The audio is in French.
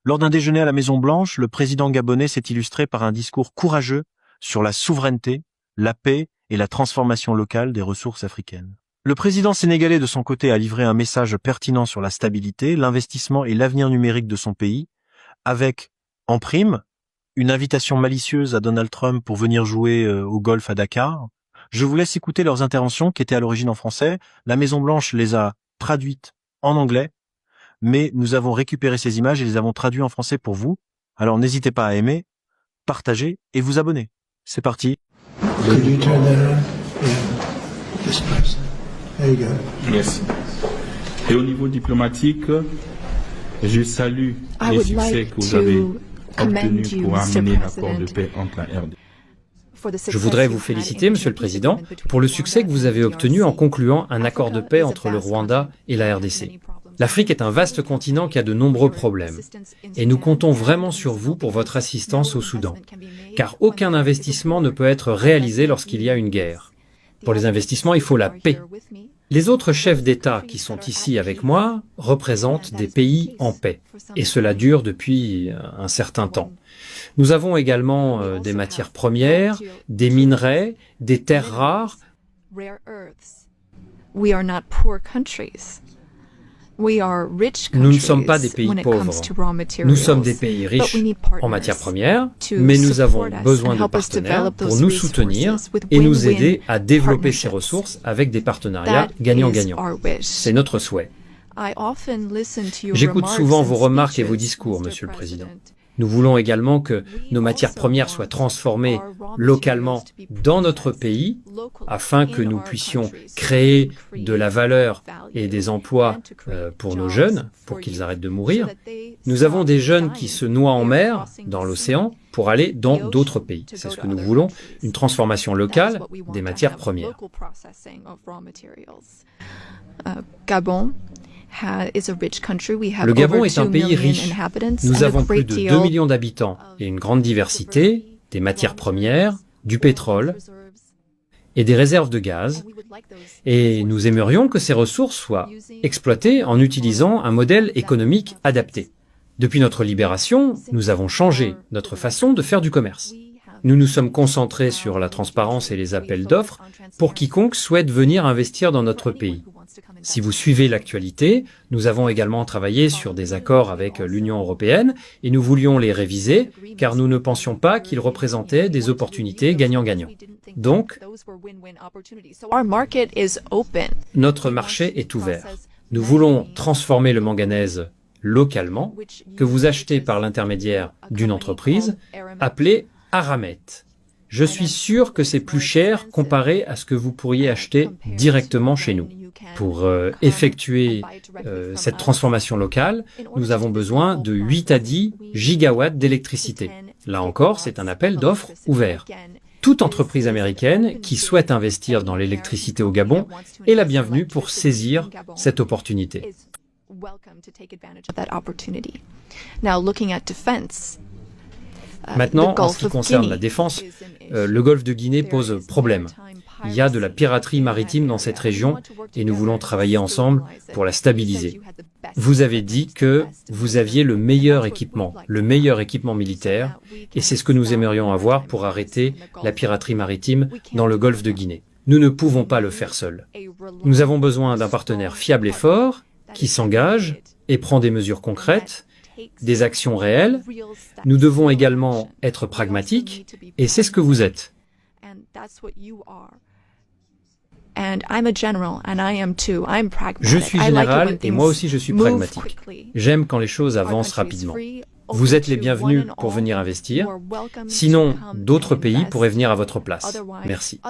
Lors d'un déjeuner à la Maison-Blanche, le président gabonais s'est illustré par un discours courageux sur la souveraineté, la paix et la transformation locale des ressources africaines. Le président sénégalais, de son côté, a livré un message pertinent sur la stabilité, l'investissement et l'avenir numérique de son pays, avec, en prime, une invitation malicieuse à Donald Trump pour venir jouer au golf à Dakar. Je vous laisse écouter leurs interventions qui étaient à l'origine en français. La Maison-Blanche les a traduites en anglais, mais nous avons récupéré ces images et les avons traduites en français pour vous. Alors n'hésitez pas à aimer, partager et vous abonner. C'est parti. Could you turn that on? Yeah. This person. There you go. Merci. Et au niveau diplomatique, je salue les succès que vous avez obtenus pour amener l'accord de paix entre la RDC. Je voudrais vous féliciter, Monsieur le Président, pour le succès que vous avez obtenu en concluant un accord de paix entre le Rwanda et la RDC. L'Afrique est un vaste continent qui a de nombreux problèmes, et nous comptons vraiment sur vous pour votre assistance au Soudan, car aucun investissement ne peut être réalisé lorsqu'il y a une guerre. Pour les investissements, il faut la paix. Les autres chefs d'État qui sont ici avec moi représentent des pays en paix, et cela dure depuis un certain temps. Nous avons également des matières premières, des minerais, des terres rares. Nous ne sommes pas des pays pauvres. Nous sommes des pays riches en matières premières, mais nous avons besoin de partenaires pour nous soutenir et nous aider à développer ces ressources avec des partenariats gagnant-gagnant. C'est notre souhait. J'écoute souvent vos remarques et vos discours, Monsieur le Président. Nous voulons également que nos matières premières soient transformées localement dans notre pays afin que nous puissions créer de la valeur et des emplois pour nos jeunes, pour qu'ils arrêtent de mourir. Nous avons des jeunes qui se noient en mer, dans l'océan, pour aller dans d'autres pays. C'est ce que nous voulons, une transformation locale des matières premières. Le Gabon est un pays riche. Nous avons plus de 2 millions d'habitants et une grande diversité, des matières premières, du pétrole et des réserves de gaz. Et nous aimerions que ces ressources soient exploitées en utilisant un modèle économique adapté. Depuis notre libération, nous avons changé notre façon de faire du commerce. Nous nous sommes concentrés sur la transparence et les appels d'offres pour quiconque souhaite venir investir dans notre pays. Si vous suivez l'actualité, nous avons également travaillé sur des accords avec l'Union européenne et nous voulions les réviser car nous ne pensions pas qu'ils représentaient des opportunités gagnant-gagnant. Donc, notre marché est ouvert. Nous voulons transformer le manganèse localement, que vous achetez par l'intermédiaire d'une entreprise appelée Aramet. Je suis sûr que c'est plus cher comparé à ce que vous pourriez acheter directement chez nous. Pour effectuer cette transformation locale, nous avons besoin de 8 à 10 gigawatts d'électricité. Là encore, c'est un appel d'offres ouvert. Toute entreprise américaine qui souhaite investir dans l'électricité au Gabon est la bienvenue pour saisir cette opportunité. Maintenant, en ce qui concerne la défense, le golfe de Guinée pose problème. Il y a de la piraterie maritime dans cette région et nous voulons travailler ensemble pour la stabiliser. Vous avez dit que vous aviez le meilleur équipement militaire, et c'est ce que nous aimerions avoir pour arrêter la piraterie maritime dans le golfe de Guinée. Nous ne pouvons pas le faire seuls. Nous avons besoin d'un partenaire fiable et fort, qui s'engage et prend des mesures concrètes, des actions réelles. Nous devons également être pragmatiques, et c'est ce que vous êtes. Je suis général et moi aussi je suis pragmatique. J'aime quand les choses avancent rapidement. Vous êtes les bienvenus pour venir investir. Sinon, d'autres pays pourraient venir à votre place. Merci.